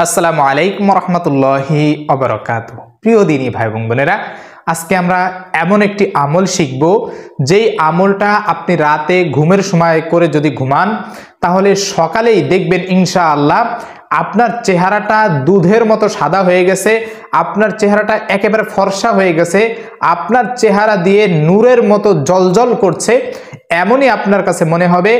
আসসালামু আলাইকুম রহমতুল্লাহি ওয়াবারাকাতুহু। প্রিয় দিনী ভাই এবং বোনেরা, আজকে আমরা এমন একটি আমল শিখব যেই আমলটা আপনি রাতে ঘুমের সময় করে যদি ঘুমান তাহলে সকালেই দেখবেন ইনশাআল্লাহ আপনার চেহারাটা দুধের মতো সাদা হয়ে গেছে, আপনার চেহারাটা একেবারে ফর্সা হয়ে গেছে, আপনার চেহারা দিয়ে নূরের মতো জ্বলজ্বল করছে, এমনই আপনার কাছে মনে হবে।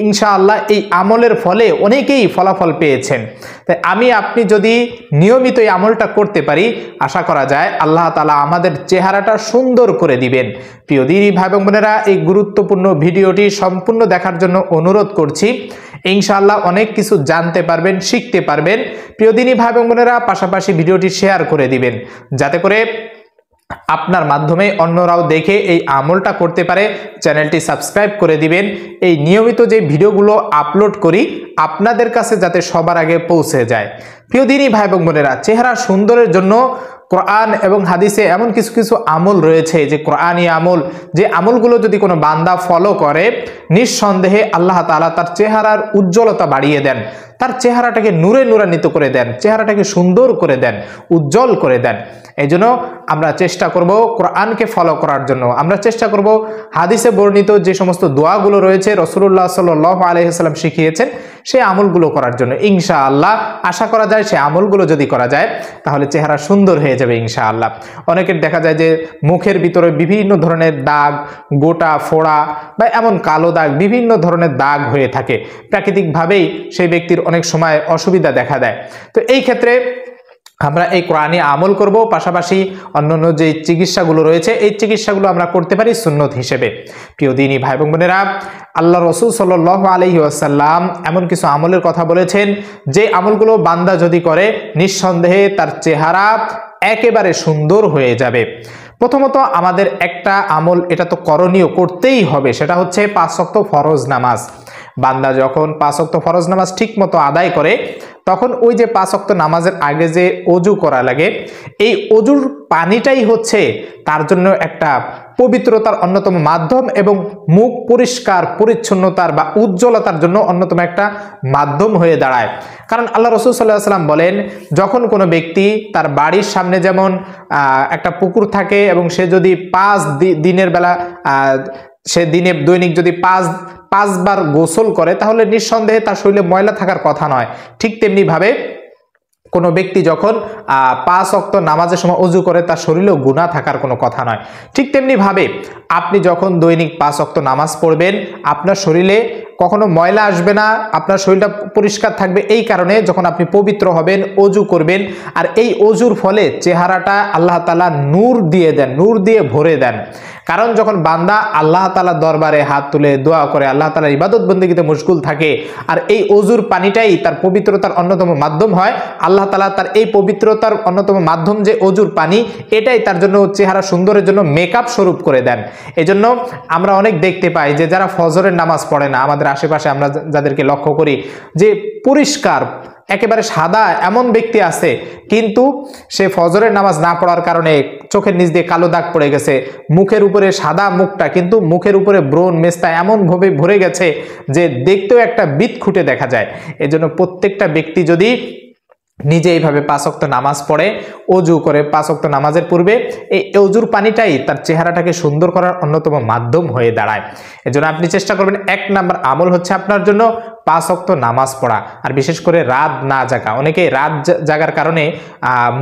ইনশাআল্লাহ এই আমলের ফলে অনেকেই ফলাফল পেয়েছেন। তাই আপনি যদি নিয়মিত এই আমলটা করতে পারি, আশা করা যায় আল্লাহ তাআলা আমাদের চেহারাটা সুন্দর করে দিবেন। প্রিয় দিনী ভাই এবং বোনেরা, এই গুরুত্বপূর্ণ ভিডিওটি সম্পূর্ণ দেখার জন্য অনুরোধ করছি। ইনশাআল্লাহ অনেক কিছু জানতে পারবেন, শিখতে পারবেন। প্রিয় দিনী ভাই এবং বোনেরা, পাশাপাশি ভিডিওটি শেয়ার করে দিবেন যাতে করে আপনার মাধ্যমে অন্যরাও দেখে এই আমলটা করতে পারে। চ্যানেলটি সাবস্ক্রাইব করে দিবেন। এই নিয়মিত যে ভিডিওগুলো আপলোড করি আপনাদের কাছে যাতে সবার আগে পৌঁছে যায়। প্রিয় দিনী ভাই এবং বোনেরা, চেহারা সুন্দরের জন্য কোরআন এবং হাদিসে এমন কিছু কিছু আমল রয়েছে যে কোরআনী আমল, যে আমলগুলো যদি কোনো বান্দা ফলো করে নিঃসন্দেহে আল্লাহ তাআলা তার চেহারার উজ্জ্বলতা বাড়িয়ে দেন, তার চেহারাটাকে নূরে নূরান্বিত করে দেন, চেহারাটাকে সুন্দর করে দেন, উজ্জ্বল করে দেন। এই জন্য আমরা চেষ্টা করব কোরআনকে ফলো করার জন্য, আমরা চেষ্টা করব হাদিসে বর্ণিত যে সমস্ত দোয়াগুলো রয়েছে রাসূলুল্লাহ সাল্লাল্লাহু আলাইহি ওয়াসাল্লাম শিখিয়েছেন সেই আমলগুলো করার জন্য। ইনশাআল্লাহ আশা করা যায় সেই আমলগুলো যদি করা যায় তাহলে চেহারা সুন্দর হয়ে যাবে ইনশাআল্লাহ। অনেকের দেখা যায় যে মুখের ভিতরে বিভিন্ন ধরনের দাগ, গোটা ফোড়া বা এমন কালো দাগ, বিভিন্ন ধরনের দাগ হয়ে থাকে। প্রাকৃতিকভাবেই সেই ব্যক্তির অনেক সময় অসুবিধা দেখা দেয়। তো এই ক্ষেত্রে আমরা এই কোরআনী আমল করব, পাশাপাশি অন্যান্য যে চিকিৎসাগুলো রয়েছে এই চিকিৎসাগুলো আমরা করতে পারি সুন্নত হিসেবে। প্রিয় দিনী ভাই এবং বোনেরা, আল্লাহ রাসূল সাল্লাল্লাহু আলাইহি ওয়াসাল্লাম এমন কিছু আমলের কথা বলেছেন যে আমলগুলো বান্দা যদি করে নিঃসন্দেহে তার চেহারা একেবারে সুন্দর হয়ে যাবে। প্রথমত আমাদের একটা আমল, এটা তো করণীয়, করতেই হবে, সেটা হচ্ছে 5 ওয়াক্ত ফরজ নামাজ। বান্দা যখন 5 ওয়াক্ত ফরজ নামাজ ঠিক মতো আদায় করে তখন ওই যে 5 ওয়াক্ত নামাজের আগে যে অজু করা লাগে, এই অজুর পানিটাই হচ্ছে তার জন্য একটা পবিত্রতার অন্যতম মাধ্যম এবং মুখ পরিষ্কার পরিচ্ছন্নতার বা উজ্জ্বলতার জন্য অন্যতম একটা মাধ্যম হয়ে দাঁড়ায়। কারণ আল্লাহ রাসূল সাল্লাল্লাহু আলাইহি ওয়াসাল্লাম বলেন, যখন কোনো ব্যক্তি তার বাড়ির সামনে যেমন একটা পুকুর থাকে এবং সে যদি 5 দিনের বেলা সে দিনে দৈনিক যদি 5 বার গোসল করে তাহলে নিঃসন্দেহে তার শরীরে ময়লা থাকার কথা নয়। ঠিক তেমনি ভাবে কোনো ব্যক্তি যখন 5 ওয়াক্ত নামাজের সময় ওযু করে তার শরীরেও গুনাহ থাকার কোনো কথা নয়। ঠিক তেমনি ভাবে আপনি যখন দৈনিক 5 ওয়াক্ত নামাজ পড়বেন আপনার শরীরে কখনো ময়লা আসবে না, আপনার শরীরটা পরিষ্কার থাকবে। এই কারণে যখন আপনি পবিত্র হবেন, ওযু করবেন, আর এই ওযুর ফলে চেহারাটা আল্লাহ তাআলা নূর দিয়ে দেন, নূর দিয়ে ভরে দেন। কারণ যখন বান্দা আল্লাহ তাআলার দরবারে হাত তুলে দোয়া করে, আল্লাহ তাআলার ইবাদত বন্দেগীতে মশগুল থাকে, আর এই ওযুর পানিটাই তার পবিত্রতার অন্যতম মাধ্যম হয়, আল্লাহ তাআলা তার এই পবিত্রতার অন্যতম মাধ্যম যে ওযুর পানি, এটাই তার জন্য চেহারা সুন্দরের জন্য মেকআপ স্বরূপ করে দেন। এজন্য আমরা অনেক দেখতে পাই যে যারা ফজরের নামাজ পড়ে না, আমাদের আশেপাশে আমরা যাদেরকে লক্ষ্য করি যে পরিষ্কার একেবারে সাদা এমন ব্যক্তি আছে, কিন্তু সে ফজরের নামাজ না পড়ার কারণে চোখের নিচ দিয়ে কালো দাগ পড়ে গেছে, মুখের উপরে সাদা মুখটা, কিন্তু মুখের উপরে ব্রণ মেস্তা এমন ভাবে ভরে গেছে যে দেখতেও একটা বিট খুঁটে দেখা যায়। এজন্য প্রত্যেকটা ব্যক্তি যদি নিজে এইভাবে 5 ওয়াক্ত নামাজ পড়ে, ওযু করে 5 ওয়াক্ত নামাজের পূর্বে, এই ওযুর পানিটাই তার চেহারাটাকে সুন্দর করার অন্যতম মাধ্যম হয়ে দাঁড়ায়। এজন্য আপনি চেষ্টা করবেন 1 নাম্বার আমল হচ্ছে আপনার জন্য 5 ওয়াক্ত নামাজ পড়া, আর বিশেষ করে রাত না জাগা। অনেকে রাত জাগার কারণে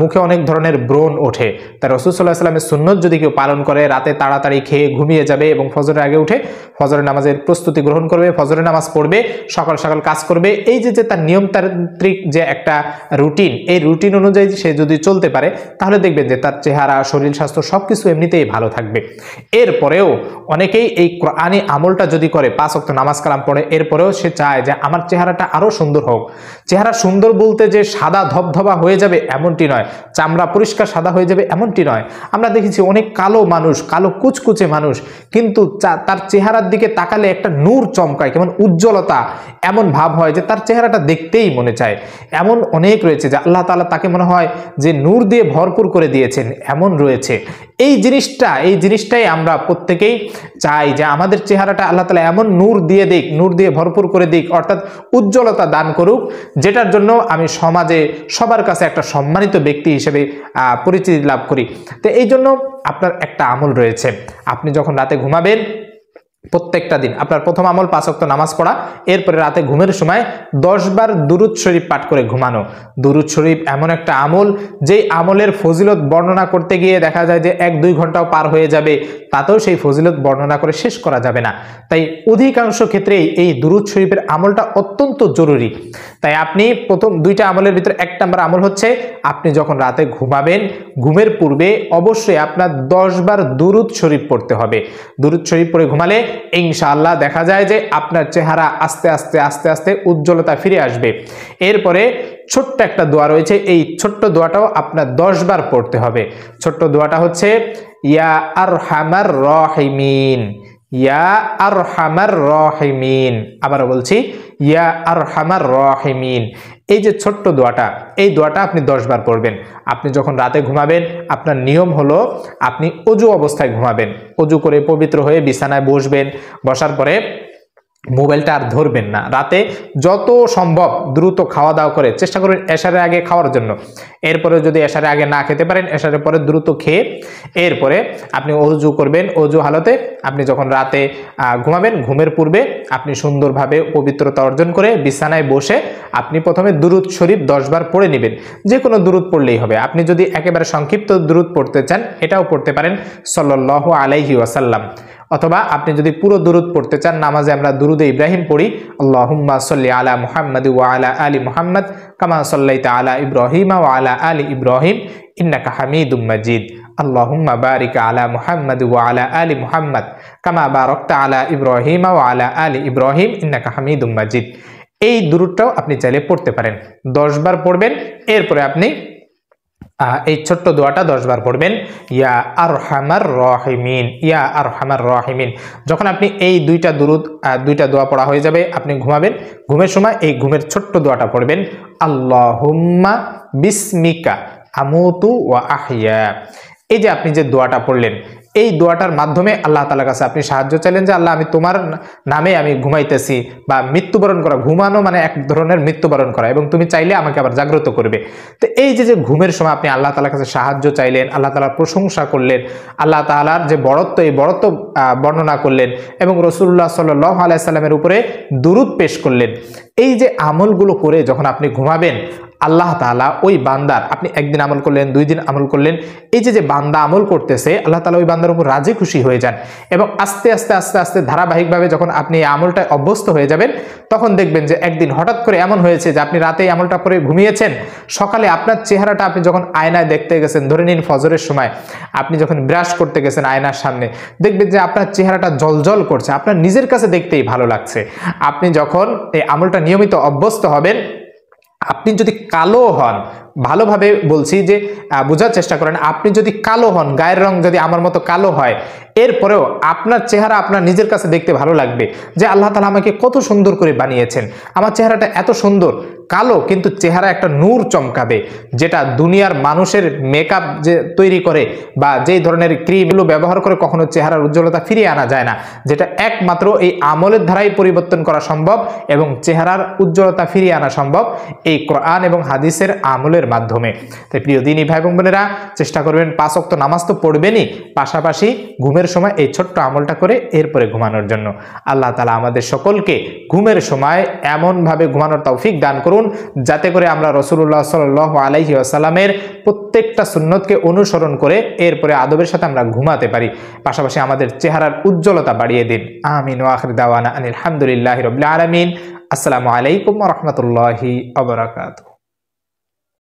মুখে অনেক ধরনের ব্রণ ওঠে। তাই রাসূল সাল্লাল্লাহু আলাইহি ওয়াসাল্লামের সুন্নত যদি কেউ পালন করে, রাতে তাড়াতাড়ি খেয়ে ঘুমিয়ে যাবে এবং ফজরের আগে উঠে ফজরের নামাজের প্রস্তুতি গ্রহণ করবে, ফজরের নামাজ পড়বে, সকাল সকাল কাজ করবে, এই যে তার নিয়মতান্ত্রিক যে একটা রুটিন, এই রুটিন অনুযায়ী সে যদি চলতে পারে তাহলে দেখবেন যে তার চেহারা, শরীর স্বাস্থ্য সবকিছু এমনিতেই ভালো থাকবে। এরপরেও অনেকেই এই কোরআনী আমলটা যদি করে, 5 ওয়াক্ত নামাজ কালাম পড়ে, এরপরেও সে চায় যে আমার চেহারাটা আরো সুন্দর হোক। চেহারা সুন্দর বলতে যে সাদা ধবধবা হয়ে যাবে এমনটি নয়, চামড়া পরিষ্কার সাদা হয়ে যাবে এমনটি নয়। আমরা দেখেছি অনেক কালো মানুষ, কালো কুচকুচে মানুষ, কিন্তু তার চেহারার দিকে তাকালে একটা নূর চমকায়, কেমন উজ্জ্বলতা, এমন ভাব হয় যে তার চেহারাটা দেখতেই মনে চায়। এমন অনেক রয়েছে যে আল্লাহ তাআলা তাকে মনে হয় যে নূর দিয়ে ভরপুর করে দিয়েছেন, এমন রয়েছে। এই জিনিসটাই আমরা প্রত্যেকেই চাই যে আমাদের চেহারাটা আল্লাহ তাআলা এমন নূর দিয়ে দিক, নূর দিয়ে ভরপুর করে দিক, অর্থাৎ উজ্জ্বলতা দান করুক, যেটার জন্য আমি সমাজে সবার কাছে একটা সম্মানিত ব্যক্তি হিসেবে পরিচিতি লাভ করি। তো এই জন্য আপনার একটা আমল রয়েছে, আপনি যখন রাতে ঘুমাবেন প্রত্যেকটা দিন আপনার প্রথম আমল 5 ওয়াক্ত নামাজ পড়া, এরপরে রাতে ঘুমের সময় 10 বার দুরুদ শরীফ পাঠ করে ঘুমানো। দুরুদ শরীফ এমন একটা আমল, যেই আমলের ফজিলত বর্ণনা করতে গিয়ে দেখা যায় যে 1-2 ঘন্টাও পার হয়ে যাবে, তাতেও সেই ফজিলত বর্ণনা করে শেষ করা যাবে না। তাই অধিকাংশ ক্ষেত্রেই এই দুরুদ শরীফের আমলটা অত্যন্ত জরুরি। তাই আপনি প্রথম 2টা আমলের ভিতরে 1 নম্বর আমল হচ্ছে, আপনি যখন রাতে ঘুমাবেন ঘুমের পূর্বে অবশ্যই আপনার 10 বার দুরুদ শরীফ পড়তে হবে। দুরুদ শরীফ পড়ে ঘুমালে ইনশাআল্লাহ দেখা যায় যে আপনার চেহারা আস্তে আস্তে আস্তে আস্তে উজ্জ্বলতা ফিরে আসবে। এরপরে ছোট্ট একটা দোয়া রয়েছে, এই ছোট্ট দোয়াটাও আপনার 10 বার পড়তে হবে। ছোট্ট দোয়াটা হচ্ছে ইয়া আরহামার রাহিমিন, ইয়া আরহামার রাহিমিন। আবারও বলছি ইয়া আরহামার রাহিমিন। এই যে ছোট্ট দোয়াটা, এই দোয়াটা আপনি 10 বার পড়বেন। আপনি যখন রাতে ঘুমাবেন আপনার নিয়ম হলো আপনি অজু অবস্থায় ঘুমাবেন। অজু করে পবিত্র হয়ে বিছানায় বসবেন, বসার পরে মোবাইলটা আর ধরবেন না। রাতে যত সম্ভব দ্রুত খাওয়া দাওয়া করে চেষ্টা করবেন এশারের আগে খাওয়ার জন্য। এরপরে যদি এশারের আগে না খেতে পারেন, এশারের পরে দ্রুত খেয়ে এরপরে আপনি অজু করবেন। অজু হালতে আপনি যখন রাতে ঘুমাবেন ঘুমের পূর্বে আপনি সুন্দরভাবে পবিত্রতা অর্জন করে বিছানায় বসে আপনি প্রথমে দুরুদ শরীফ 10 বার পড়ে নেবেন। যে কোনো দুরুদ পড়লেই হবে। আপনি যদি একেবারে সংক্ষিপ্ত দুরুদ পড়তে চান এটাও পড়তে পারেন, সাল্লাল্লাহু আলাইহি ওয়াসাল্লাম। অথবা আপনি যদি পুরো দুরুদ পড়তে চান, নামাজে আমরা দুরুদে ইব্রাহিম পড়ি, আল্লাহুম্মা সাল্লি আলা মুহাম্মাদ ওয়া আলা আলি মুহাম্মাদ কামা সাল্লাইতা আলা ইব্রাহিম ওয়া আলা আলি ইব্রাহিম ইন্নাকা হামিদুম মাজিদ। আল্লাহুম্মা বারিক আলা মুহাম্মাদ ওয়া আলা আলি মুহাম্মাদ কামা বারাকতা আলা ইব্রাহিম ওয়া আলা আলি ইব্রাহিম ইন্নাকা হামিদুম মাজিদ। এই দুরুদটাও আপনি চাইলে পড়তে পারেন। 10 বার পড়বেন। এরপরে আপনি এই ছোট্ট দোয়াটা 10 বার পড়বেন, ইয়া আরহামার রাহিমিন, ইয়া আরহামার রাহিমিন। যখন আপনি এই 2টা দুরুদ 2টা দোয়া পড়া হয়ে যাবে, আপনি ঘুমাবেন। ঘুমের সময় এই ঘুমের ছোট্ট দোয়াটা পড়বেন, আল্লাহুম্মা বিসমিকা আমুতু ওয়া আহইয়া। এই যে আপনি যে দোয়াটা পড়লেন, এই দোয়াটার মাধ্যমে আল্লাহ তাআলার কাছে আপনি সাহায্য চাইলেন যে আল্লাহ আমি তোমার নামে আমি ঘুমাইতেছি, বা মৃত্যুবরণ করা, ঘুমানো মানে এক ধরনের মৃত্যুবরণ করা, এবং তুমি চাইলে আমাকে আবার জাগ্রত করবে। তো এই যে ঘুমের সময় আপনি আল্লাহ তাআলার কাছে সাহায্য চাইলেন, আল্লাহ তাআলার প্রশংসা করলেন, আল্লাহ তাআলার যে বড়ত্ব এই বড়ত্ব বর্ণনা করলেন, এবং রাসূলুল্লাহ সাল্লাল্লাহু আলাইহি সাল্লামের উপরে দুরূদ পেশ করলেন। এই যে আমলগুলো করে যখন আপনি ঘুমাবেন আল্লাহ তাআলা ওই বান্দার, আপনি একদিন আমল করলেন, 2 দিন আমল করলেন, এই যে বান্দা আমল করতেছে আল্লাহ তাআলা ওই বান্দার উপর রাজি খুশি হয়ে যান। এবং আস্তে আস্তে আস্তে আস্তে ধারাবাহিকভাবে যখন আপনি এই আমলটায় অভ্যস্ত হয়ে যাবেন, তখন দেখবেন যে একদিন হঠাৎ করে এমন হয়েছে যে আপনি রাতে এই আমলটা পরে ঘুমিয়েছেন, সকালে আপনার চেহারাটা আপনি যখন আয়নায় দেখতে গেছেন, ধরে নিন ফজরের সময় আপনি যখন ব্রাশ করতে গেছেন আয়নার সামনে, দেখবেন যে আপনার চেহারাটা জ্বলজ্বল করছে, আপনার নিজের কাছে দেখতেই ভালো লাগছে। আপনি যখন এই আমলটা নিয়মিত অভ্যস্ত হবেন, আপনি যদি কালো হন, ভালোভাবে বলছি যে বোঝার চেষ্টা করেন, আপনি যদি কালো হন, গায়ের রং যদি আমার মতো কালো হয়, এরপরেও আপনার চেহারা আপনার নিজের কাছে দেখতে ভালো লাগবে যে আল্লাহ তাআলা আমাকে কত সুন্দর করে বানিয়েছেন, আমার চেহারাটা এত সুন্দর। কালো কিন্তু চেহারা একটা নূর চমকাবে, যেটা দুনিয়ার মানুষের মেকআপ যে তৈরি করে বা যেই ধরনের ক্রিমগুলো ব্যবহার করে কখনো চেহারার উজ্জ্বলতা ফিরিয়ে আনা যায় না, যেটা একমাত্র এই আমলের দ্বারাই পরিবর্তন করা সম্ভব এবং চেহারার উজ্জ্বলতা ফিরিয়ে আনা সম্ভব এই কোরআন এবং হাদিসের আমলের মাধ্যমে। তাই প্রিয় দিনী ভাই এবং বোনেরা, চেষ্টা করবেন 5 ওয়াক্ত নামাজ তো পড়বেনই, পাশাপাশি ঘুমের সময় এই ছোট্ট আমলটা করে এরপরে ঘুমানোর জন্য। আল্লাহ তাআলা আমাদের সকলকে ঘুমের সময় এমনভাবে ঘুমানোর তৌফিক দান করুন যাতে করে আমরা রাসূলুল্লাহ সাল্লাল্লাহু আলাইহি ওয়াসাল্লামের প্রত্যেকটা সুন্নতকে অনুসরণ করে এরপরে আদবের সাথে আমরা ঘুমাতে পারি, পাশাপাশি আমাদের চেহারার উজ্জ্বলতা বাড়িয়ে দিন। আমিন ওয়া আখির দাওয়ানা আনিল হামদুলিল্লাহি রাব্বিল আলামিন। আসসালামু আলাইকুম ওয়া রাহমাতুল্লাহি ওয়া বারাকাতুহু।